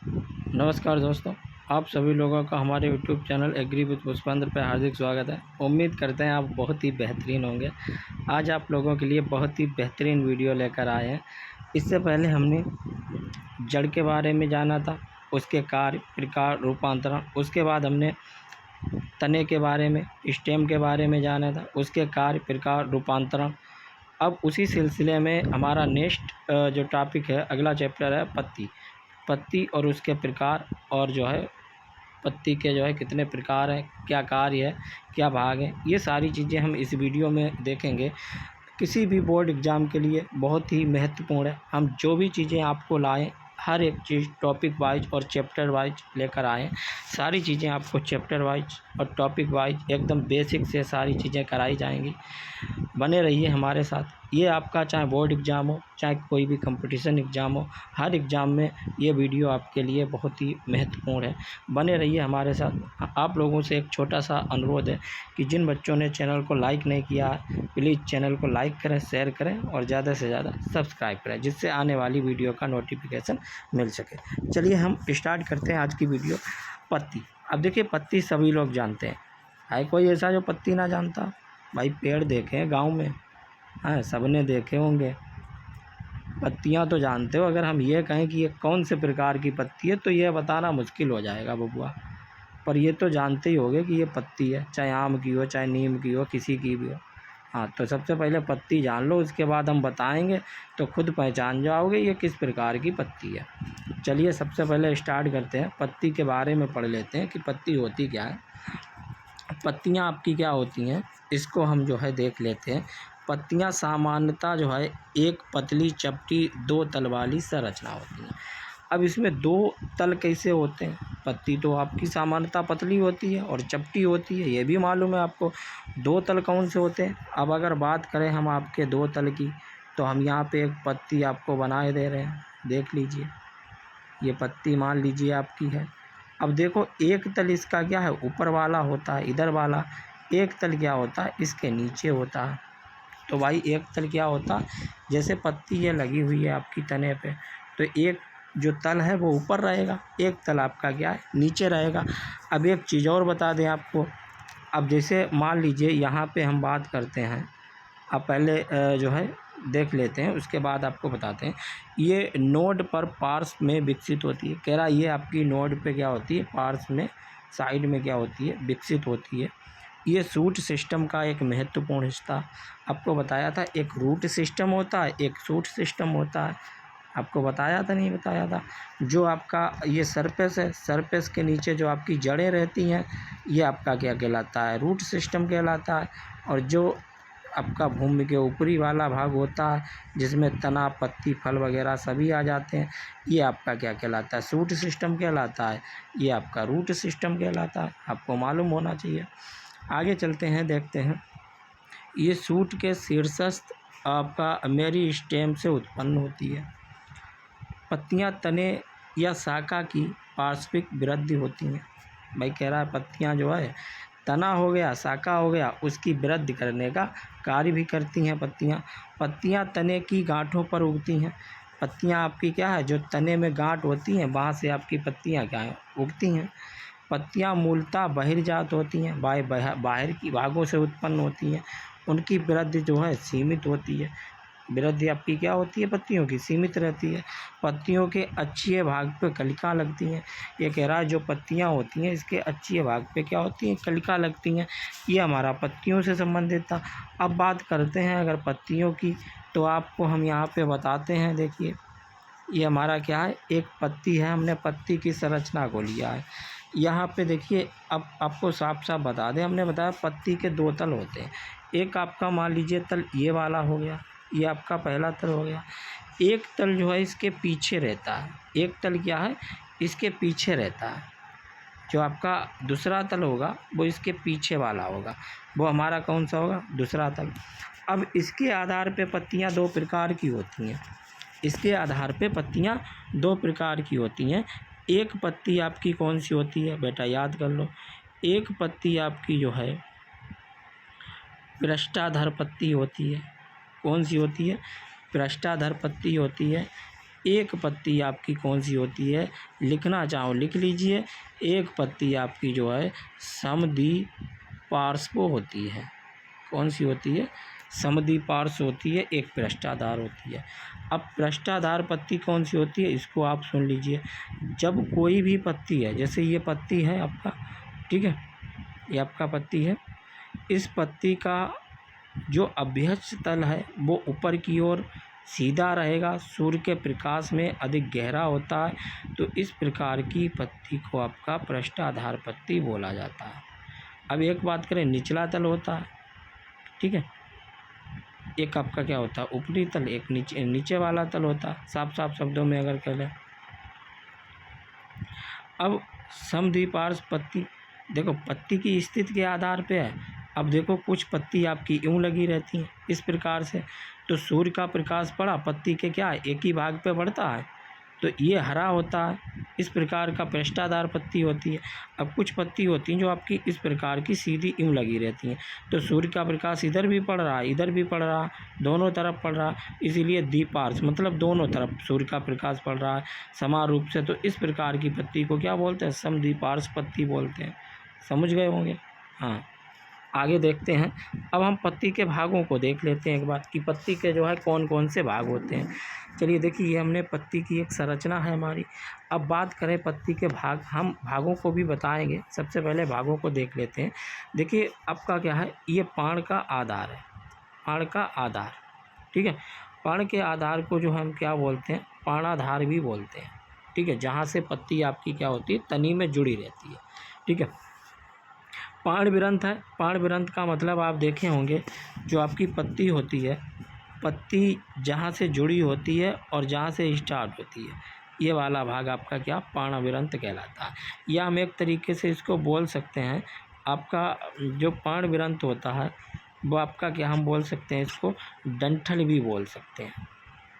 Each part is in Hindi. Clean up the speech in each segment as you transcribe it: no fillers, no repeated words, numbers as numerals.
नमस्कार दोस्तों, आप सभी लोगों का हमारे YouTube channel agri with Pushpendra पर हार्दिक स्वागत है। उम्मीद करते हैं आप बहुत ही बेहतरीन होंगे। आज आप लोगों के लिए बहुत ही बेहतरीन वीडियो लेकर आए हैं। इससे पहले हमने जड़ के बारे में जाना था, उसके कार्य, प्रकार, रूपांतरण। उसके बाद हमने तने के बारे में, स्टेम के बारे में जाना था, उसके कार्य, प्रकार, रूपांतरण। अब उसी सिलसिले में हमारा नेक्स्ट जो टॉपिक है, अगला चैप्टर है पत्ती। पत्ती और उसके प्रकार, और जो है पत्ती के जो है कितने प्रकार हैं, क्या कार्य है, क्या भाग है, ये सारी चीज़ें हम इस वीडियो में देखेंगे। किसी भी बोर्ड एग्ज़ाम के लिए बहुत ही महत्वपूर्ण है। हम जो भी चीज़ें आपको लाएँ, हर एक चीज़ टॉपिक वाइज और चैप्टर वाइज लेकर आएँ। सारी चीज़ें आपको चैप्टर वाइज और टॉपिक वाइज एकदम बेसिक से सारी चीज़ें कराई जाएंगी। बने रहिए हमारे साथ। ये आपका चाहे बोर्ड एग्ज़ाम हो, चाहे कोई भी कंपटीशन एग्ज़ाम हो, हर एग्ज़ाम में ये वीडियो आपके लिए बहुत ही महत्वपूर्ण है। बने रहिए हमारे साथ। आप लोगों से एक छोटा सा अनुरोध है कि जिन बच्चों ने चैनल को लाइक नहीं किया है, प्लीज़ चैनल को लाइक करें, शेयर करें और ज़्यादा से ज़्यादा सब्सक्राइब करें, जिससे आने वाली वीडियो का नोटिफिकेशन मिल सके। चलिए हम स्टार्ट करते हैं आज की वीडियो। पत्ती। अब देखिए, पत्ती सभी लोग जानते हैं। है कोई ऐसा जो पत्ती ना जानता? भाई पेड़ देखे हैं गाँव में, हाँ सबने देखे होंगे। पत्तियां तो जानते हो। अगर हम ये कहें कि ये कौन से प्रकार की पत्ती है तो ये बताना मुश्किल हो जाएगा बबुआ। पर ये तो जानते ही होगे कि ये पत्ती है, चाहे आम की हो, चाहे नीम की हो, किसी की भी हो। हाँ, तो सबसे पहले पत्ती जान लो, उसके बाद हम बताएंगे तो खुद पहचान जाओगे ये किस प्रकार की पत्ती है। चलिए सबसे पहले स्टार्ट करते हैं, पत्ती के बारे में पढ़ लेते हैं कि पत्ती होती क्या है। पत्तियां आपकी क्या होती हैं, इसको हम जो है देख लेते हैं। पत्तियां सामान्यतः जो है एक पतली चपटी दो तल वाली संरचना होती हैं। अब इसमें दो तल कैसे होते हैं? पत्ती तो आपकी सामान्यतः पतली होती है और चपटी होती है, ये भी मालूम है आपको। दो तल कौन से होते हैं? अब अगर बात करें हम आपके दो तल की, तो हम यहाँ पे एक पत्ती आपको बनाए दे रहे हैं, देख लीजिए। ये पत्ती मान लीजिए आपकी है। अब देखो, एक तल इसका क्या है, ऊपर वाला होता है, इधर वाला। एक तल क्या होता है, इसके नीचे होता है। तो भाई एक तल क्या होता है, जैसे पत्ती ये लगी हुई है आपकी तने पे, तो एक जो तल है वो ऊपर रहेगा, एक तल आपका क्या है, नीचे रहेगा। अब एक चीज़ और बता दें आपको। अब जैसे मान लीजिए यहाँ पे हम बात करते हैं। अब पहले जो है देख लेते हैं, उसके बाद आपको बताते हैं। ये नोड पर पार्श्व में विकसित होती है। कह रहा ये आपकी नोड पे क्या होती है, पार्श्व में, साइड में क्या होती है, विकसित होती है। ये शूट सिस्टम का एक महत्वपूर्ण हिस्सा। आपको बताया था एक रूट सिस्टम होता है, एक शूट सिस्टम होता है। आपको बताया था, नहीं बताया था? जो आपका ये सरफेस है, सरफेस के नीचे जो आपकी जड़ें रहती हैं, ये आपका क्या कहलाता है, रूट सिस्टम कहलाता है। और जो आपका भूमि के ऊपरी वाला भाग होता है, जिसमें तना, पत्ती, फल वगैरह सभी आ जाते हैं, ये आपका क्या कहलाता है, शूट सिस्टम कहलाता है। ये आपका रूट सिस्टम कहलाता है, आपको मालूम होना चाहिए। आगे चलते हैं, देखते हैं। ये शूट के शीर्षस्थ आपका मेरिस्टेम से उत्पन्न होती है। पत्तियां तने या शाखा की पार्श्विक वृद्धि होती हैं। भाई कह रहा है पत्तियां जो है, तना हो गया, शाखा हो गया, उसकी वृद्धि करने का कार्य भी करती हैं पत्तियां। पत्तियां तने की गांठों पर उगती हैं। पत्तियां आपकी क्या है, जो तने में गांठ होती हैं, वहाँ से आपकी पत्तियां क्या है, उगती हैं। पत्तियां मूलतः बहिर्जात होती हैं, बाहर की भागों से उत्पन्न होती हैं। उनकी वृद्धि जो है सीमित होती है। वृद्धि आपकी क्या होती है, पत्तियों की सीमित रहती है। पत्तियों के अक्षीय भाग पे कलिका लगती हैं। ये कह रहा है जो पत्तियां होती हैं, इसके अक्षीय भाग पे क्या होती हैं, कलिका लगती हैं। ये हमारा पत्तियों से संबंधित था। अब बात करते हैं अगर पत्तियों की, तो आपको हम यहाँ पे बताते हैं। देखिए, ये हमारा क्या है, एक पत्ती है, हमने पत्ती की संरचना को लिया है। यहाँ पे देखिए, अब आपको साफ साफ बता दें, हमने बताया पत्ती के दो तल होते हैं। एक आपका मान लीजिए तल ये वाला हो गया, ये आपका पहला तल हो गया। एक तल जो है इसके पीछे रहता है। एक तल क्या है, इसके पीछे रहता है। जो आपका दूसरा तल होगा वो इसके पीछे वाला होगा, वो हमारा कौन सा होगा, दूसरा तल। अब इसके आधार पे पत्तियां दो प्रकार की होती हैं। इसके आधार पे पत्तियां दो प्रकार की होती हैं। एक पत्ती आपकी कौन सी होती है बेटा, याद कर लो। एक पत्ती आपकी जो है पृष्ठाधर पत्ती होती है। कौन सी होती है, पृष्ठाधर पत्ती होती है। एक पत्ती आपकी कौन सी होती है, लिखना चाहो लिख लीजिए। एक पत्ती आपकी जो है समद्विपार्श्व होती है। कौन सी होती है? समद्विपार्श्व होती है, एक पृष्ठाधार होती है। अब पृष्ठाधार पत्ती कौन सी होती है, इसको आप सुन लीजिए। जब कोई भी पत्ती है, जैसे ये पत्ती है आपका, ठीक है, ये आपका पत्ती है, इस पत्ती का जो अभ्यस्त तल है वो ऊपर की ओर सीधा रहेगा, सूर्य के प्रकाश में अधिक गहरा होता है, तो इस प्रकार की पत्ती को आपका पृष्ठाधार पत्ती बोला जाता है। अब एक बात करें, निचला तल होता है, ठीक है, एक आपका क्या होता है ऊपरी तल, एक नीचे वाला तल होता है, साफ साफ शब्दों में अगर कह लें। अब समद्विपार्श्व पत्ती, देखो पत्ती की स्थिति के आधार पे है। अब देखो कुछ पत्ती आपकी यूँ लगी रहती हैं इस प्रकार से, तो सूर्य का प्रकाश पड़ा, पत्ती के क्या है एक ही भाग पे पड़ता है, तो ये हरा होता है, इस प्रकार का पृष्ठाधार पत्ती होती है। अब कुछ पत्ती होती हैं जो आपकी इस प्रकार की सीधी यूँ लगी रहती हैं, तो सूर्य का प्रकाश इधर भी पड़ रहा है, इधर भी पड़ रहा है, दोनों तरफ पड़ रहा है, इसीलिए द्विपार्श्व मतलब दोनों तरफ सूर्य का प्रकाश पड़ रहा है समान रूप से, तो इस प्रकार की पत्ती को क्या बोलते हैं, समद्विपार्श्व पत्ती बोलते हैं। समझ गए होंगे। हाँ, आगे देखते हैं। अब हम पत्ती के भागों को देख लेते हैं एक बार, कि पत्ती के जो है कौन कौन से भाग होते हैं। चलिए देखिए, ये हमने पत्ती की एक संरचना है हमारी। अब बात करें पत्ती के भाग, हम भागों को भी बताएंगे, सबसे पहले भागों को देख लेते हैं। देखिए आपका क्या है, ये पाण का आधार है, पाण का आधार, ठीक है। पाण के आधार को जो हम क्या बोलते हैं, पाणाधार भी बोलते हैं, ठीक है, जहाँ से पत्ती आपकी क्या होती है, तनी में जुड़ी रहती है, ठीक है। पाणविरंत है, पाणविरंत का मतलब आप देखे होंगे, जो आपकी पत्ती होती है, पत्ती जहाँ से जुड़ी होती है और जहाँ से स्टार्ट होती है, ये वाला भाग आपका क्या पाणविरंत कहलाता है। या हम एक तरीके से इसको बोल सकते हैं, आपका जो पाणविरंत होता है वो आपका क्या हम बोल सकते हैं, इसको डंठल भी बोल सकते हैं,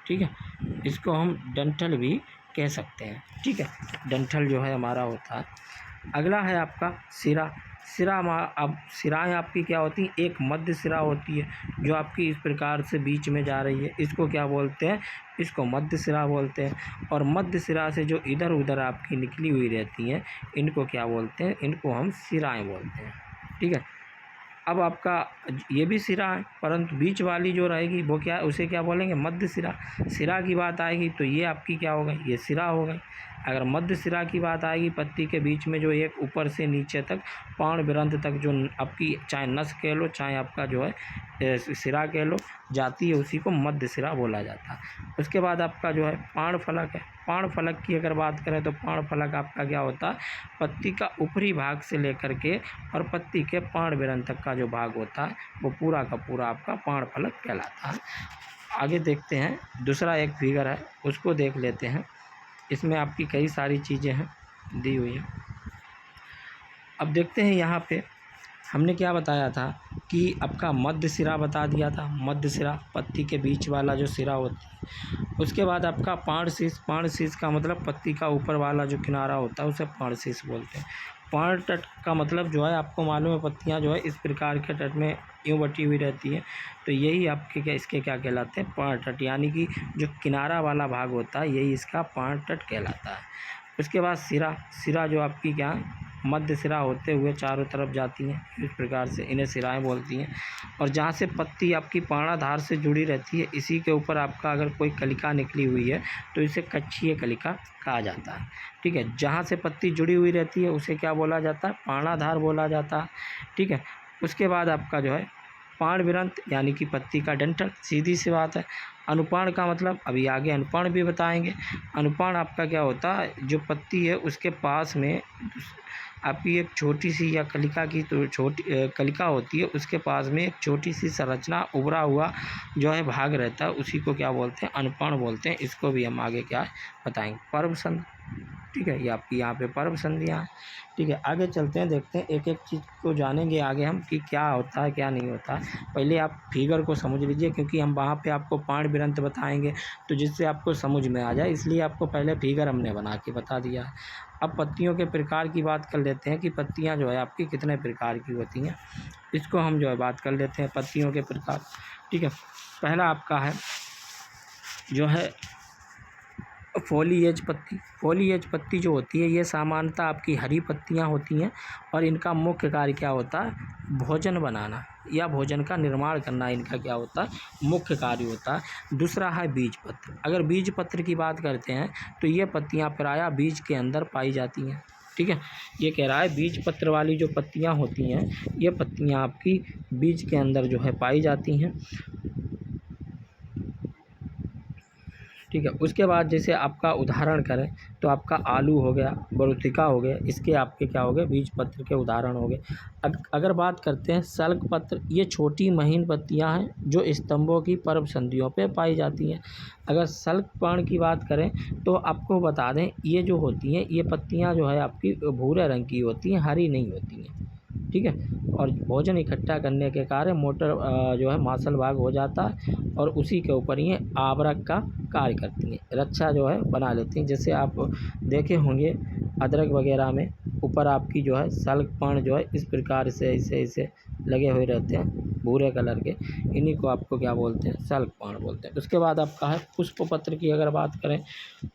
ठीक है, इसको हम डंठल भी कह सकते हैं, ठीक है, डंठल जो है हमारा होता है। अगला है आपका सिरा। अब सिराएँ आपकी क्या होती हैं, एक मध्य सिरा होती है जो आपकी इस प्रकार से बीच में जा रही है, इसको क्या बोलते हैं, इसको मध्य सिरा बोलते हैं। और मध्य सिरा से जो इधर उधर आपकी निकली हुई रहती हैं, इनको क्या बोलते हैं, इनको हम सिराएँ बोलते हैं, ठीक है। अब आपका ये भी सिरा है, परंतु बीच वाली जो रहेगी वो क्या, उसे क्या बोलेंगे, मध्य सिरा। सिरा की बात आएगी तो ये आपकी क्या हो गई, ये सिरा हो गई। अगर मध्य सिरा की बात आएगी, पत्ती के बीच में जो एक ऊपर से नीचे तक पाणविरंत तक जो आपकी चाहे नस कह लो, चाहे आपका जो है सिरा कह लो, जाती है, उसी को मध्य सिरा बोला जाता है। उसके बाद आपका जो है पाण फलक है। पाण फलक की अगर बात करें तो पाण फलक आपका क्या होता है, पत्ती का ऊपरी भाग से लेकर के और पत्ती के पाणविरंत तक का जो भाग होता है वो पूरा का पूरा आपका पाण फलक कहलाता है। आगे देखते हैं, दूसरा एक फिगर है उसको देख लेते हैं। इसमें आपकी कई सारी चीज़ें हैं दी हुई हैं। अब देखते हैं यहाँ पे हमने क्या बताया था कि आपका मध्य सिरा बता दिया था, मध्य सिरा पत्ती के बीच वाला जो सिरा होती है। उसके बाद आपका पाणशीष। पाणशीष का मतलब पत्ती का ऊपर वाला जो किनारा होता है उसे पाणशीष बोलते हैं। पाण तट का मतलब जो है आपको मालूम है, पत्तियां जो है इस प्रकार के तट में यूँ बटी हुई रहती है, तो यही आपके क्या इसके क्या कहलाते हैं, पाण तट, यानी कि जो किनारा वाला भाग होता है यही इसका पाण तट कहलाता है। उसके बाद सिरा। सिरा जो आपकी क्या है, मध्य सिरा होते हुए चारों तरफ जाती हैं, इस प्रकार से इन्हें सिराएँ बोलती हैं। और जहाँ से पत्ती आपकी पाणाधार से जुड़ी रहती है, इसी के ऊपर आपका अगर कोई कलिका निकली हुई है तो इसे कच्छीय कलिका कहा जाता है, ठीक है। जहाँ से पत्ती जुड़ी हुई रहती है उसे क्या बोला जाता है, पाणाधार बोला जाता है, ठीक है। उसके बाद आपका जो है पाणविरंत, यानी कि पत्ती का डंठल, सीधी सी बात है। अनुपाण का मतलब अभी आगे अनुपाण भी बताएंगे। अनुपाण आपका क्या होता है, जो पत्ती है उसके पास में आपकी एक छोटी सी या कलिका की तो छोटी कलिका होती है, उसके पास में एक छोटी सी संरचना उभरा हुआ जो है भाग रहता है, उसी को क्या बोलते हैं, अनुपाण बोलते हैं। इसको भी हम आगे क्या बताएंगे, पर्व संधि, ठीक है, ये आपकी यहाँ पे पर्व संधियाँ हैं, ठीक है। आगे चलते हैं, देखते हैं एक एक चीज़ को जानेंगे आगे हम कि क्या होता है क्या नहीं होता है। पहले आप फिगर को समझ लीजिए, क्योंकि हम वहाँ पे आपको पाणविरंत बताएंगे तो जिससे आपको समझ में आ जाए, इसलिए आपको पहले फिगर हमने बना के बता दिया है। अब पत्तियों के प्रकार की बात कर लेते हैं कि पत्तियाँ जो है आपकी कितने प्रकार की होती हैं, इसको हम जो है बात कर लेते हैं पत्तियों के प्रकार, ठीक है। पहला आपका है जो है फोलिएज पत्ती। फोलिएज पत्ती जो होती है ये सामान्यतः आपकी हरी पत्तियां होती हैं और इनका मुख्य कार्य क्या होता है, भोजन बनाना या भोजन का निर्माण करना इनका क्या होता है, मुख्य कार्य होता है। दूसरा है बीज पत्र। अगर बीज पत्र की बात करते हैं तो ये पत्तियां प्रायः बीज के अंदर पाई जाती हैं। ठीक है, ये कह रहा है बीज पत्र वाली जो पत्तियां होती हैं ये पत्तियां आपकी बीज के अंदर जो है पाई जाती हैं। ठीक है, उसके बाद जैसे आपका उदाहरण करें तो आपका आलू हो गया, बरुतिका हो गया, इसके आपके क्या हो गए, बीज पत्र के उदाहरण हो गए। अगर बात करते हैं सल्क पत्र, ये छोटी महीन पत्तियां हैं जो स्तंभों की पर्व संधियों पे पाई जाती हैं। अगर सल्क पर्ण की बात करें तो आपको बता दें ये जो होती हैं ये पत्तियां जो है आपकी भूरे रंग की होती हैं, हरी नहीं होती हैं। ठीक है, और भोजन इकट्ठा करने के कार्य मोटर जो है मांसल भाग हो जाता है और उसी के ऊपर ये आवरक का कार्य करती हैं, रक्षा जो है बना लेती हैं। जैसे आप देखे होंगे अदरक वगैरह में ऊपर आपकी जो है सल्क पर्ण जो है इस प्रकार से ऐसे लगे हुए रहते हैं भूरे कलर के, इन्हीं को आपको क्या बोलते हैं, सल्क पर्ण बोलते हैं। उसके बाद आपका है पुष्प पत्र की अगर बात करें,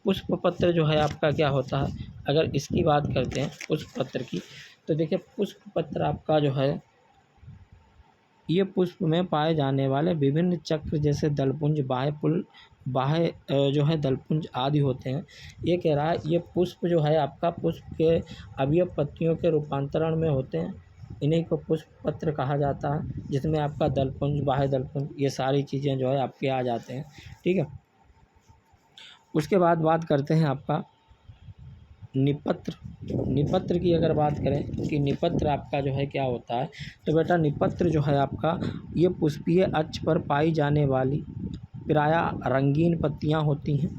पुष्प पत्र जो है आपका क्या होता है, अगर इसकी बात करते हैं पुष्प पत्र की तो देखिए पुष्प पत्र आपका जो है ये पुष्प में पाए जाने वाले विभिन्न चक्र जैसे दलपुंज, बाह्य जो है दलपुंज आदि होते हैं। ये कह रहा है ये पुष्प जो है आपका पुष्प के अवयव पत्तियों के रूपांतरण में होते हैं, इन्हीं को पुष्प पत्र कहा जाता है, जिसमें आपका दलपुंज, बाह्य दलपुंज ये सारी चीज़ें जो है आपके आ जाते हैं। ठीक है, उसके बाद बात करते हैं आपका निपत्र। निपत्र की अगर बात करें कि निपत्र आपका जो है क्या होता है, तो बेटा निपत्र जो है आपका ये पुष्पीय अक्ष पर पाई जाने वाली प्रायः रंगीन पत्तियां होती हैं।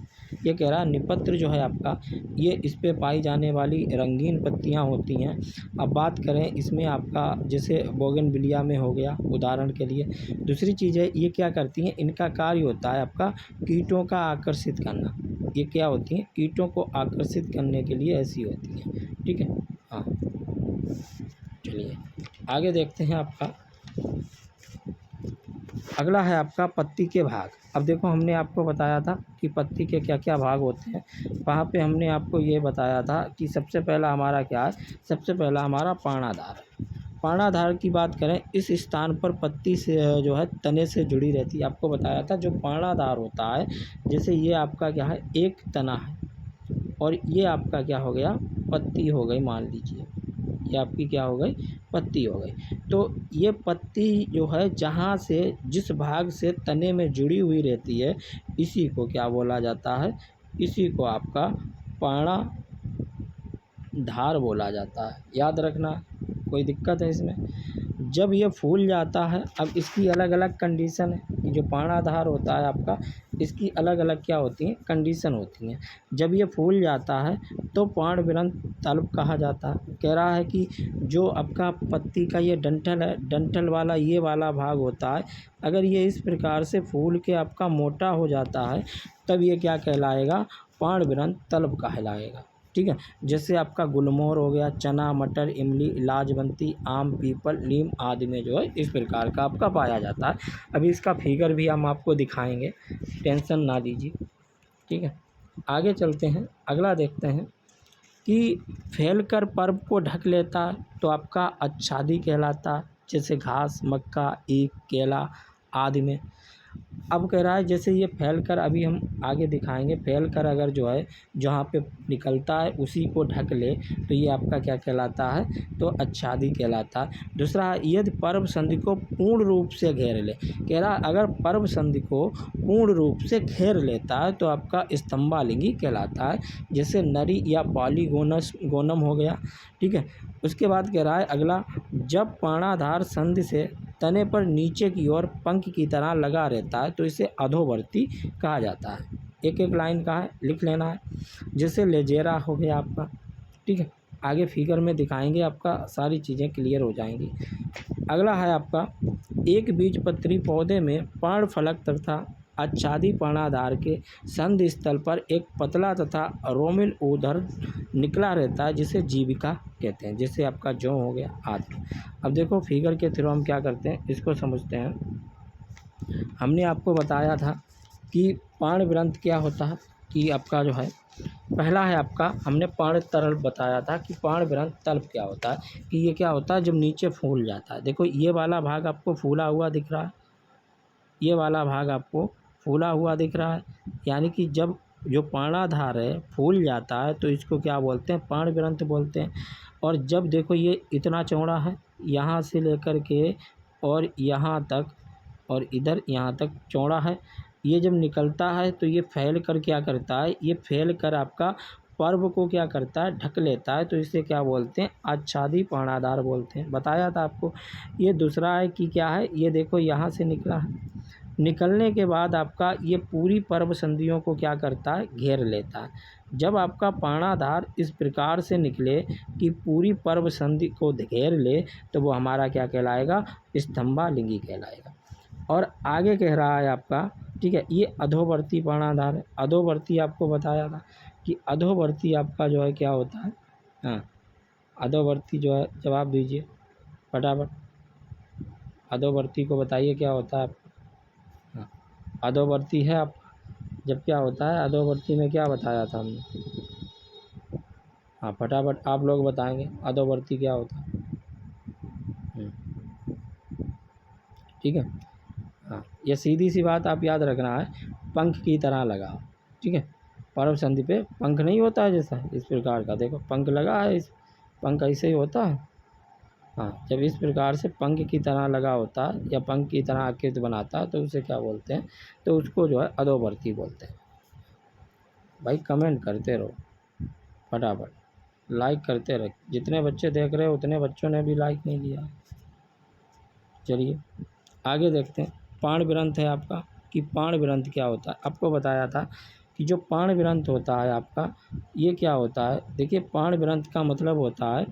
ये कह रहा है निपत्र जो है आपका ये इस पे पाई जाने वाली रंगीन पत्तियां होती हैं। अब बात करें इसमें आपका जैसे बोगनविलिया में हो गया उदाहरण के लिए। दूसरी चीज़ है ये क्या करती हैं, इनका कार्य होता है आपका कीटों का आकर्षित करना। ये क्या होती हैं, कीटों को आकर्षित करने के लिए ऐसी होती हैं। ठीक है, हाँ चलिए आगे देखते हैं। आपका अगला है आपका पत्ती के भाग। अब देखो हमने आपको बताया था कि पत्ती के क्या क्या भाग होते हैं, वहाँ पे हमने आपको ये बताया था कि सबसे पहला हमारा क्या है, सबसे पहला हमारा पाणाधार। पाणाधार की बात करें इस स्थान पर पत्ती से जो है तने से जुड़ी रहती है। आपको बताया था जो पाणाधार होता है, जैसे ये आपका क्या है एक तना है और ये आपका क्या हो गया, पत्ती हो गई, मान लीजिए ये आपकी क्या हो गई, पत्ती हो गई। तो ये पत्ती जो है जहाँ से जिस भाग से तने में जुड़ी हुई रहती है इसी को क्या बोला जाता है, इसी को आपका पाणाधार बोला जाता है। याद रखना, कोई दिक्कत है इसमें। जब ये फूल जाता है, अब इसकी अलग अलग कंडीशन है, जो पाणाधार होता है आपका इसकी अलग अलग क्या होती हैं, कंडीशन होती हैं। जब ये फूल जाता है तो पर्णवृंत तल्प कहा जाता है। कह रहा है कि जो आपका पत्ती का ये डंठल है, डंठल वाला ये वाला भाग होता है, अगर ये इस प्रकार से फूल के आपका मोटा हो जाता है तब ये क्या कहलाएगा, पर्णवृंत तल्प कहलाएगा। ठीक है, जैसे आपका गुलमोहर हो गया, चना, मटर, इमली, लाजवंती, आम, पीपल, नीम आदि में जो है इस प्रकार का आपका पाया जाता है। अभी इसका फिगर भी हम आपको दिखाएंगे, टेंशन ना लीजिए। ठीक है, आगे चलते हैं। अगला देखते हैं कि फैलकर पर्व को ढक लेता है तो आपका आच्छादी कहलाता है, जैसे घास, मक्का, ईख, केला आदि में। अब कह रहा है जैसे ये फैलकर, अभी हम आगे दिखाएंगे, फैलकर अगर जो है जहाँ पे निकलता है उसी को ढक ले तो ये आपका क्या कहलाता है, तो आच्छादी कहलाता है। दूसरा यदि पर्व संधि को पूर्ण रूप से घेर ले, कह रहा अगर पर्व संधि को पूर्ण रूप से घेर लेता है तो आपका स्तंभालिंगी कहलाता है, जैसे नरी या पॉलीगोनस गोनम हो गया। ठीक है, उसके बाद कह रहा है अगला, जब पाणाधार संधि से तने पर नीचे की ओर पंख की तरह लगा रहता है तो इसे अधोवर्ती कहा जाता है। एक एक लाइन का है, लिख लेना है। जैसे लेजेरा हो गया आपका। ठीक है, आगे फिगर में दिखाएंगे, आपका सारी चीज़ें क्लियर हो जाएंगी। अगला है आपका, एक बीजपत्री पौधे में पर्णफलक तथा आच्छादी पर्णाधार के संधि स्थल पर एक पतला तथा रोमिल उदर निकला रहता है, जिसे जीविका कहते हैं, जैसे आपका जौ हो गया आदि। अब देखो फिगर के थ्रू हम क्या करते हैं, इसको समझते हैं। हमने आपको बताया था कि पर्णवृंत क्या होता है, कि आपका जो है पहला है आपका, हमने पाण तरल बताया था कि पाण विरंत तल्प क्या होता है, कि ये क्या होता है जब नीचे फूल जाता है। देखो ये वाला भाग आपको फूला हुआ दिख रहा है, ये वाला भाग आपको फूला हुआ दिख रहा है, यानी कि जब जो पाणाधार है फूल जाता है तो इसको क्या बोलते हैं, पाण विरंत बोलते हैं। और जब देखो ये इतना चौड़ा है, यहाँ से लेकर के और यहाँ तक और इधर यहाँ तक चौड़ा है, ये जब निकलता है तो ये फैल कर क्या करता है, ये फैल कर आपका पर्व को क्या करता है, ढक लेता है, तो इसे क्या बोलते हैं, आच्छादी पाणाधार बोलते हैं। बताया था आपको। ये दूसरा है कि क्या है, ये देखो यहाँ से निकला है, निकलने के बाद आपका ये पूरी पर्व संधियों को क्या करता है, घेर लेता है। जब आपका पाणाधार इस प्रकार से निकले कि पूरी पर्व संधि को घेर ले, तो वो हमारा क्या कहलाएगा, स्तंभालिंगी कहलाएगा। और आगे कह रहा है आपका, ठीक है, ये अधोवर्ती पाणाधार है। अधोवर्ती आपको बताया था कि अधोवर्ती आपका जो है क्या होता है, हाँ, अधोवर्ती जो है, जवाब दीजिए फटाफट, अधोवर्ती को बताइए क्या होता है। हाँ, अधोवर्ती है आप, जब क्या होता है अधोवर्ती में, क्या बताया था हमने, हाँ फटाफट आप लोग बताएंगे अधोवर्ती क्या होता है। ठीक है, हाँ, ये सीधी सी बात आप याद रखना है, पंख की तरह लगाओ। ठीक है, पर्व संधि पे पंख नहीं होता है जैसा इस प्रकार का, देखो पंख लगा है, इस पंख ऐसे ही होता है। हाँ, जब इस प्रकार से पंख की तरह लगा होता है या पंख की तरह आकृति बनाता है तो उसे क्या बोलते हैं, तो उसको जो है अधोवर्ती बोलते हैं। भाई कमेंट करते रहो फटाफट, लाइक करते रहो, जितने बच्चे देख रहे हो उतने बच्चों ने भी लाइक नहीं किया। चलिए आगे देखते हैं। पाण विरंत है आपका, कि पाण विरंत क्या होता है, आपको बताया था कि जो पाण विरंत होता है आपका, ये क्या होता है, देखिए पाण विरंत का मतलब होता है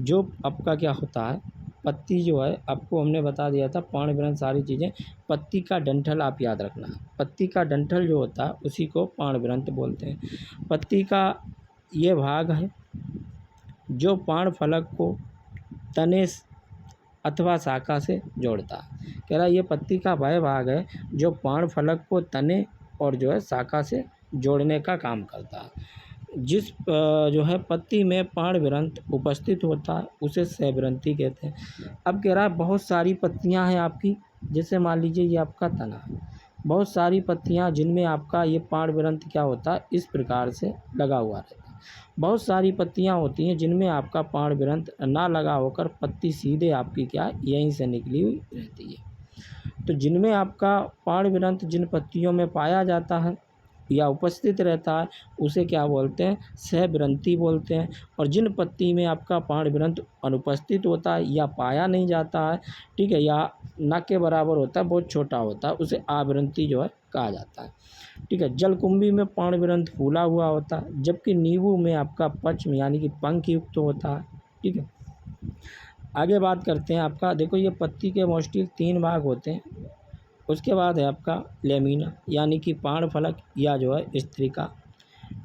जो आपका क्या होता है, पत्ती जो है, आपको हमने बता दिया था पाण विरंत सारी चीज़ें, पत्ती का डंठल आप याद रखना है, पत्ती का डंठल जो होता है उसी को पाण विरंत बोलते हैं। पत्ती का ये भाग है जो पाण फलक को तने अथवा शाखा से जोड़ता है। कह रहा है ये पत्ती का वह भाग है जो पाण फलक को तने और जो है शाखा से जोड़ने का काम करता है। जिस जो है पत्ती में पाण विरंत उपस्थित होता है उसे सहविरंती कहते हैं। अब कह रहा है बहुत सारी पत्तियां हैं आपकी, जैसे मान लीजिए ये आपका तना है, बहुत सारी पत्तियां जिनमें आपका ये पाण विरंत क्या होता है, इस प्रकार से लगा हुआ रहता है। बहुत सारी पत्तियां होती हैं जिनमें आपका पाण विरंत ना लगा होकर पत्ती सीधे आपकी क्या यहीं से निकली हुई रहती है। तो जिनमें आपका पाण विरंत जिन पत्तियों में पाया जाता है या उपस्थित रहता है उसे क्या बोलते हैं, सहविरंती बोलते हैं। और जिन पत्ती में आपका पाण विरंत अनुपस्थित होता है या पाया नहीं जाता है, ठीक है, या न के बराबर होता है, बहुत छोटा होता है, उसे आविरंती जो है कहा जाता है। ठीक है, जलकुंभी में पाण विरंत फूला हुआ होता है, जबकि नींबू में आपका पक्ष्म यानी कि पंख युक्त होता है। ठीक है, आगे बात करते हैं आपका, देखो ये पत्ती के मोस्टली 3 भाग होते हैं। उसके बाद है आपका लेमिना यानी कि पाण फलक या जो है स्त्रिका।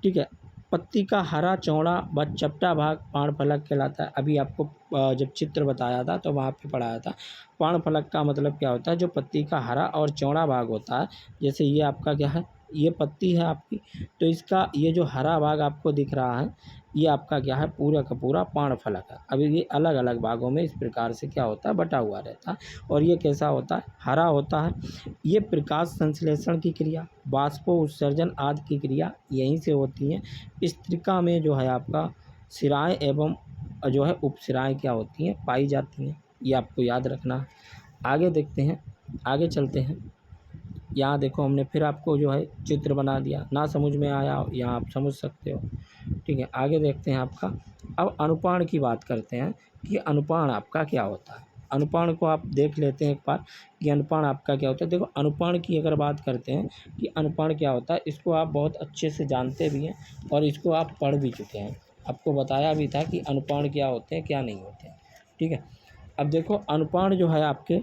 ठीक है, पत्ती का हरा चौड़ा व चपटा भाग पाण फलक कहलाता है। अभी आपको जब चित्र बताया था तो वहाँ पे पढ़ाया था, पाण फलक का मतलब क्या होता है, जो पत्ती का हरा और चौड़ा भाग होता है। जैसे ये आपका क्या है, ये पत्ती है आपकी, तो इसका ये जो हरा भाग आपको दिख रहा है, ये आपका क्या है, पूरा का पूरा पाण फलक है। अभी ये अलग अलग भागों में इस प्रकार से क्या होता है, बटा हुआ रहता है। और ये कैसा होता है, हरा होता है। ये प्रकाश संश्लेषण की क्रिया, वाष्पो उत्सर्जन आदि की क्रिया यहीं से होती हैं। स्त्रिका में जो है आपका शिराएँ एवं जो है उपशिराएँ क्या होती हैं, पाई जाती हैं। ये आपको याद रखना है। आगे देखते हैं, आगे चलते हैं। यहाँ देखो हमने फिर आपको जो है चित्र बना दिया, ना समझ में आया यहाँ आप समझ सकते हो। ठीक है, आगे देखते हैं आपका। अब अनुपाण की बात करते हैं कि अनुपाण आपका क्या होता है। अनुपाण को आप देख लेते हैं एक बार कि अनुपाण आपका क्या होता है। देखो अनुपाण की अगर बात करते हैं कि अनुपाण क्या होता है, इसको आप बहुत अच्छे से जानते भी हैं और इसको आप पढ़ भी चुके हैं। आपको बताया भी था कि अनुपाण क्या होते हैं, क्या नहीं होते हैं। ठीक है, अब देखो अनुपाण जो है आपके,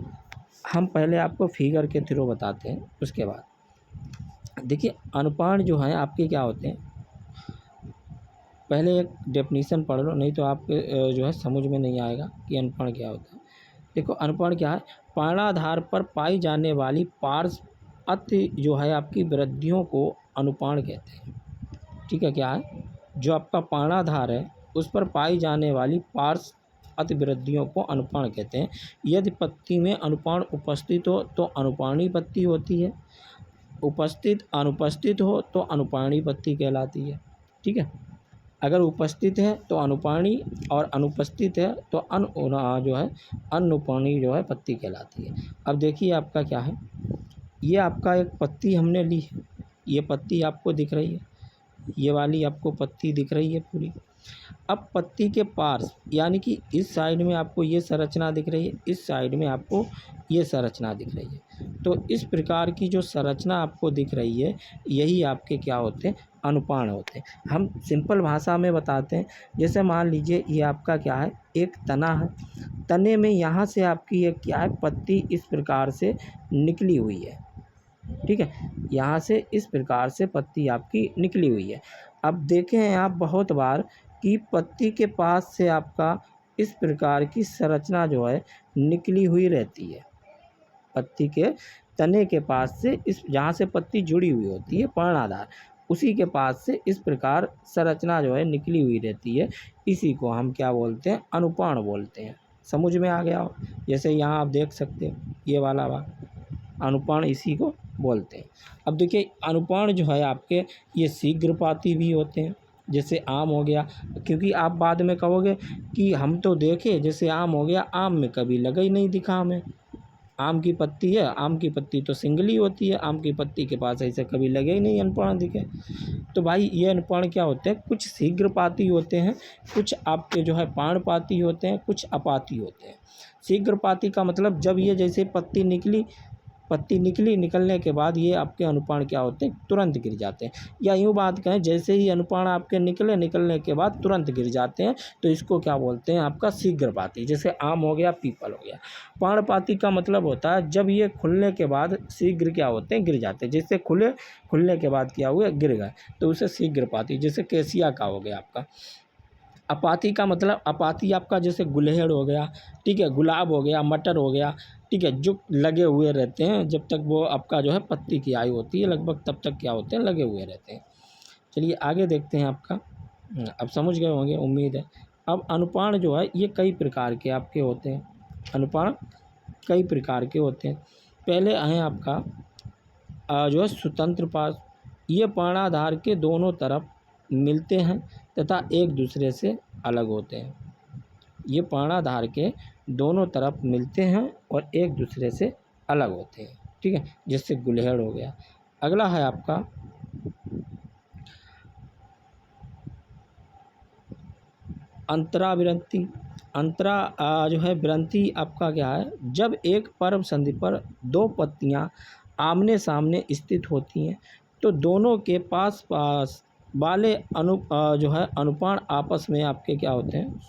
हम पहले आपको फिगर के थ्रू बताते हैं, उसके बाद देखिए अनुपाण जो है आपके क्या होते हैं। पहले एक डेफिनीशन पढ़ लो, नहीं तो आपके जो है समझ में नहीं आएगा कि अनुपाण क्या होता है। देखो अनुपाण क्या है, पाणाधार पर पाई जाने वाली पार्श्व अति जो है आपकी वृद्धियों को अनुपाण कहते हैं। ठीक है, क्या है, जो आपका पाणाधार है उस पर पाई जाने वाली पार्श्व अतिवृद्धियों को अनुपाण कहते हैं। यदि पत्ती में अनुपाण उपस्थित हो तो अनुपाणी पत्ती होती है, अनुपस्थित हो तो अनुपाणी पत्ती कहलाती है। ठीक है, अगर उपस्थित है तो अनुपाणी और अनुपस्थित है तो जो है अनुपाणी जो है पत्ती कहलाती है। अब देखिए आपका क्या है, ये आपका एक पत्ती हमने ली है, ये पत्ती आपको दिख रही है, ये वाली आपको पत्ती दिख रही है पूरी। अब पत्ती के पार्श्व यानी कि इस साइड में आपको ये संरचना दिख रही है, इस साइड में आपको ये संरचना दिख रही है। तो इस प्रकार की जो संरचना आपको दिख रही है यही आपके क्या होते हैं, अनुपाण होते हैं। हम सिंपल भाषा में बताते हैं, जैसे मान लीजिए ये आपका क्या है, एक तना है, तने में यहाँ से आपकी एक क्या है, पत्ती इस प्रकार से निकली हुई है। ठीक है, यहाँ से इस प्रकार से पत्ती आपकी निकली हुई है। अब देखें हैं आप बहुत बार कि पत्ती के पास से आपका इस प्रकार की संरचना जो है निकली हुई रहती है। पत्ती के तने के पास से इस जहाँ से पत्ती जुड़ी हुई होती है पर्णाधार, उसी के पास से इस प्रकार संरचना जो है निकली हुई रहती है। इसी को हम क्या बोलते हैं, अनुपाण बोलते हैं। समझ में आ गया हो, जैसे यहाँ आप देख सकते हो ये वाला भाग अनुपाण इसी को बोलते हैं। अब देखिए अनुपाण जो है आपके ये शीघ्रपाती भी होते हैं, जैसे आम हो गया, क्योंकि आप बाद में कहोगे कि हम तो देखे, जैसे आम हो गया, आम में कभी लगा ही नहीं दिखा हमें। आम की पत्ती है, आम की पत्ती तो सिंगली होती है, आम की पत्ती के पास ऐसे कभी लगे ही नहीं अनुपाण दिखे। तो भाई ये अनुपाण क्या होते हैं, कुछ शीघ्रपाती होते हैं, कुछ आपके जो है पाणपाती होते हैं, कुछ अपाती होते हैं। शीघ्रपाती का मतलब जब ये जैसे पत्ती निकली, निकलने के बाद ये आपके अनुपाण क्या होते हैं, तुरंत गिर जाते हैं। या यूँ बात कहें, जैसे ही अनुपाण आपके निकलने के बाद तुरंत गिर जाते हैं, तो इसको क्या बोलते हैं, आपका शीघ्रपाती। जैसे आम हो गया, पीपल हो गया। पाणपाती का मतलब होता है जब ये खुलने के बाद शीघ्र क्या होते हैं, गिर जाते हैं। जैसे खुलने के बाद क्या हुए, गिर गए, तो उसे शीघ्रपाती। जैसे केसिया का हो गया आपका। अपाती का मतलब, अपाती आपका जैसे गुलहेड़ हो गया, ठीक है, गुलाब हो गया, मटर हो गया, ठीक है, जो लगे हुए रहते हैं जब तक वो आपका जो है पत्ती की आयु होती है लगभग, तब तक क्या होते हैं, लगे हुए रहते हैं। चलिए आगे देखते हैं आपका। अब समझ गए होंगे उम्मीद है। अब अनुपाण जो है ये कई प्रकार के आपके होते हैं, अनुपाण कई प्रकार के होते हैं। पहले हैं आपका जो है स्वतंत्र पाश। ये पर्णाधार के दोनों तरफ मिलते हैं तथा एक दूसरे से अलग होते हैं। ये पर्णाधार के दोनों तरफ मिलते हैं और एक दूसरे से अलग होते हैं। ठीक है, जिससे गुलहेड़ हो गया। अगला है आपका अंतराविरंती। जो है विरंती आपका क्या है, जब एक पर्व संधि पर दो पत्तियां आमने सामने स्थित होती हैं तो दोनों के पास पास वाले जो है अनुपाण आपस में आपके क्या होते हैं,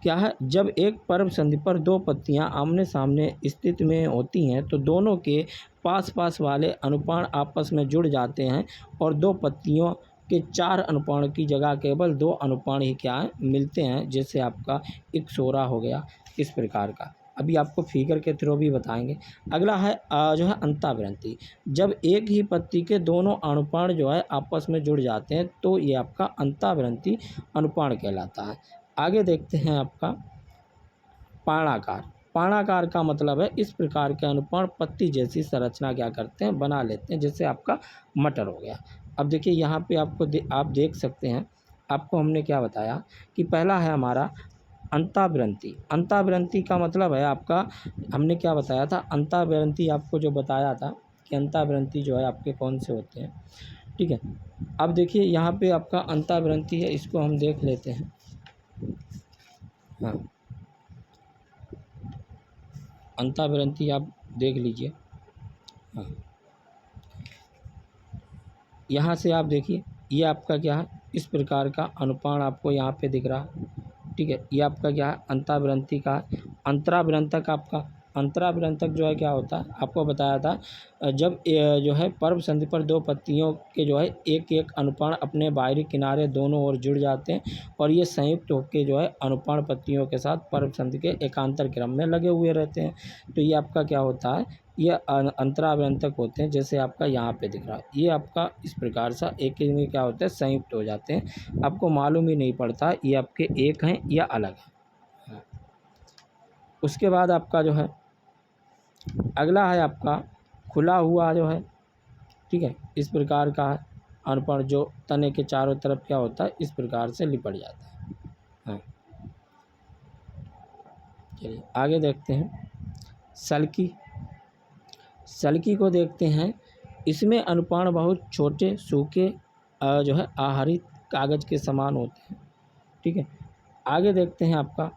क्या है, जब एक पर्व संधि पर दो पत्तियां आमने सामने स्थित में होती हैं तो दोनों के पास पास वाले अनुपाण आपस में जुड़ जाते हैं और दो पत्तियों के चार अनुपाण की जगह केवल दो अनुपाण ही क्या है, मिलते हैं। जैसे आपका एक सोरा हो गया, इस प्रकार का। अभी आपको फिगर के थ्रू भी बताएंगे। अगला है जो है अंताविरंती। जब एक ही पत्ती के दोनों अनुपाण जो है आपस में जुड़ जाते हैं तो ये आपका अंताविरंती अनुपाण कहलाता है। आगे देखते हैं आपका पाणाकार। पाणाकार का मतलब है इस प्रकार के अनुपाण पत्ती जैसी संरचना क्या करते हैं, बना लेते हैं। जैसे आपका मटर हो गया। अब देखिए यहाँ पे आपको आप देख सकते हैं, आपको हमने क्या बताया कि पहला है हमारा अंताविरंती। अंताविरंती का मतलब है आपका, हमने क्या बताया था, अंताविरंती आपको जो बताया था कि अंताविरंती जो है आपके कौन से होते हैं। ठीक है, अब देखिए यहाँ पे आपका अंताविरंती है, इसको हम देख लेते हैं। हाँ, अंताविरंती आप देख लीजिए। हाँ, यहाँ से आप देखिए, ये आपका क्या है, इस प्रकार का अनुपाण आपको यहाँ पे दिख रहा है। ठीक है, ये आपका क्या है, अंताविरंती का है। अंतराविरंतक आपका, अंतराविरंतक जो है क्या होता है, आपको बताया था जब जो है पर्व संधि पर दो पत्तियों के जो है एक एक अनुपाण अपने बाहरी किनारे दोनों ओर जुड़ जाते हैं और ये संयुक्त होकर जो है अनुपाण पत्तियों के साथ पर्व संधि के एकांतर क्रम में लगे हुए रहते हैं। तो ये आपका क्या होता है, ये अंतरावयंतक होते हैं, जैसे आपका यहाँ पे दिख रहा है। ये आपका इस प्रकार सा एक ही में क्या होता है, संयुक्त हो जाते हैं, आपको मालूम ही नहीं पड़ता ये आपके एक हैं या अलग हैं। हाँ। उसके बाद आपका जो है अगला है आपका खुला हुआ जो है, ठीक है, इस प्रकार का है अनपढ़, जो तने के चारों तरफ क्या होता है, इस प्रकार से लिपट जाता है। हाँ, चलिए आगे देखते हैं। सल्की, सल्की को देखते हैं। इसमें अनुपाण बहुत छोटे सूखे जो है आहरित कागज के समान होते हैं, ठीक है। आगे देखते हैं आपका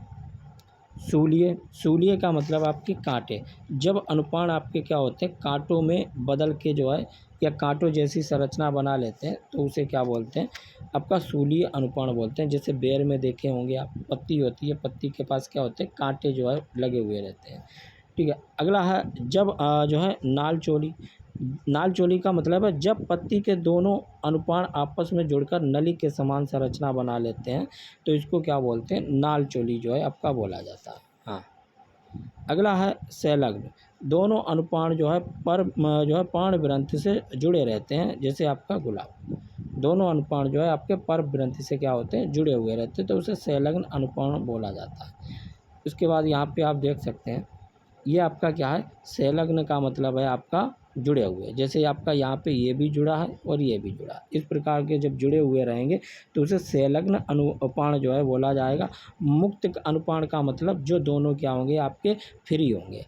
सूलिए। सूलिए का मतलब आपके कांटे। जब अनुपाण आपके क्या होते हैं, कांटों में बदल के जो है या कांटों जैसी संरचना बना लेते हैं, तो उसे क्या बोलते हैं, आपका सूलीय अनुपाण बोलते हैं। जैसे बेर में देखे होंगे आप, पत्ती होती है, पत्ती के पास क्या होते हैं, कांटे जो है लगे हुए रहते हैं, ठीक है। अगला है जब जो है नाल चोली। नाल चोली का मतलब है जब पत्ती के दोनों अनुपाण आपस में जुड़कर नली के समान संरचना बना लेते हैं, तो इसको क्या बोलते हैं, नाल चोली जो है आपका बोला जाता है। हाँ। अगला है संलग्न। दोनों अनुपाण जो है पर्ण ग्रंथि से जुड़े रहते हैं, जैसे आपका गुलाब। दोनों अनुपाण जो है आपके पर्व ग्रंथि से क्या होते हैं, जुड़े हुए रहते हैं, तो उसे संलग्न अनुपाण बोला जाता है। उसके बाद यहाँ पे आप देख सकते हैं, ये आपका क्या है, संलग्न का मतलब है आपका जुड़े हुए। जैसे आपका यहाँ पे ये भी जुड़ा है और ये भी जुड़ा है, इस प्रकार के जब जुड़े हुए रहेंगे तो उसे संलग्न अनुपाण जो है बोला जाएगा। मुक्त अनुपाण का मतलब जो दोनों क्या होंगे, आपके फ्री होंगे,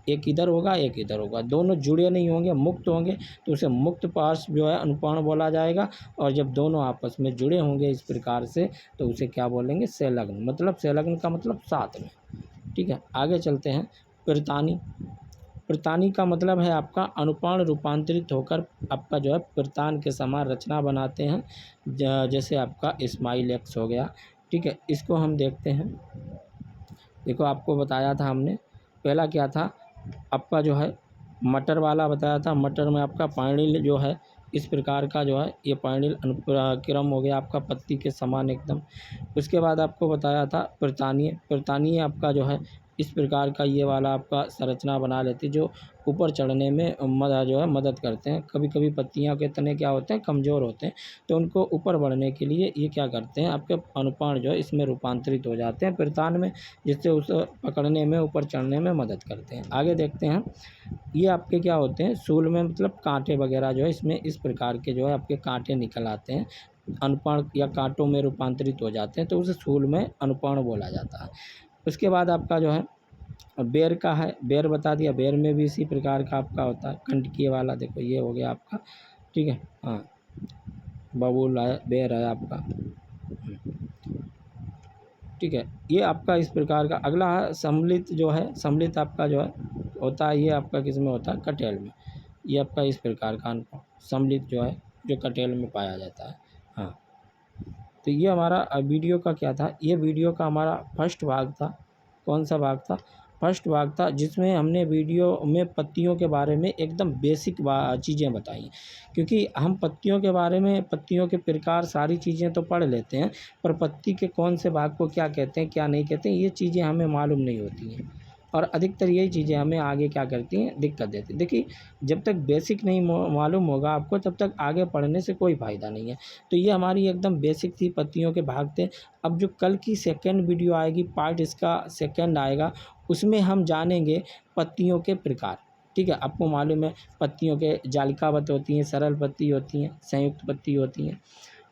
एक इधर होगा एक इधर होगा, दोनों जुड़े नहीं होंगे, मुक्त होंगे, तो उसे मुक्त पाश जो है अनुपाण बोला जाएगा। और जब दोनों आपस में जुड़े होंगे इस प्रकार से, तो उसे क्या बोलेंगे, संलग्न। मतलब संलग्न का मतलब साथ में, ठीक है। आगे चलते हैं। प्रतानी। प्रतानी का मतलब है आपका अनुपाण रूपांतरित होकर आपका जो है प्रतान के समान रचना बनाते हैं, जैसे आपका इस्माइल एक्स हो गया, ठीक है। इसको हम देखते हैं। देखो आपको बताया था हमने, पहला क्या था आपका जो है मटर वाला बताया था। मटर में आपका पार्णिल जो है इस प्रकार का जो है, ये पार्णिल अनुक्रम हो गया आपका पत्ती के समान एकदम। उसके बाद आपको बताया था प्रतानीय। प्रतानीय आपका जो है इस प्रकार का ये वाला आपका संरचना बना लेती, जो ऊपर चढ़ने में जो है मदद करते हैं। कभी कभी पत्तियां के तने क्या होते हैं, कमज़ोर होते हैं, तो उनको ऊपर बढ़ने के लिए ये क्या करते हैं, आपके अनुपाण जो है इसमें रूपांतरित हो जाते हैं प्रतान में, जिससे उसे पकड़ने में, ऊपर चढ़ने में मदद करते हैं। आगे देखते हैं। ये आपके क्या होते हैं, सूल में मतलब कांटे वगैरह जो है इसमें इस प्रकार के जो है आपके कांटे निकल आते हैं, अनुपाण या कांटों में रूपांतरित हो जाते हैं, तो उसे सूल में अनुपाण बोला जाता है। उसके बाद आपका जो है बेर का है। बेर बता दिया, बेर में भी इसी प्रकार का आपका होता है, कंटकीय वाला। देखो ये हो गया आपका, ठीक है। हाँ, बबूल है, बेर है आपका, ठीक है। ये आपका इस प्रकार का। अगला है सम्मिलित जो है, सम्मिलित आपका जो है होता है, ये आपका किस में होता है, कटेल में। ये आपका इस प्रकार का सम्मिलित जो है, जो कटेल में पाया जाता है। हाँ, तो ये हमारा वीडियो का क्या था, ये वीडियो का हमारा फर्स्ट भाग था। कौन सा भाग था, फर्स्ट भाग था, जिसमें हमने वीडियो में पत्तियों के बारे में एकदम बेसिक चीज़ें बताई। क्योंकि हम पत्तियों के बारे में, पत्तियों के प्रकार, सारी चीज़ें तो पढ़ लेते हैं, पर पत्ती के कौन से भाग को क्या कहते हैं, क्या नहीं कहते हैं, ये चीज़ें हमें मालूम नहीं होती हैं। और अधिकतर यही चीज़ें हमें आगे क्या करती हैं, दिक्कत देती। देखिए, जब तक बेसिक नहीं मालूम होगा आपको, तब तक आगे पढ़ने से कोई फ़ायदा नहीं है। तो ये हमारी एकदम बेसिक थी, पत्तियों के भाग थे। अब जो कल की सेकंड वीडियो आएगी, पार्ट इसका सेकंड आएगा, उसमें हम जानेंगे पत्तियों के प्रकार, ठीक है। आपको मालूम है पत्तियों के जालिकावत होती हैं, सरल पत्ती होती हैं, संयुक्त पत्ती होती हैं।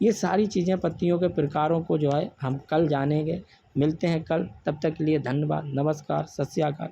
ये सारी चीज़ें पत्तियों के प्रकारों को जो है हम कल जानेंगे। मिलते हैं कल, तब तक के लिए धन्यवाद, नमस्कार, सत श्री अकाल।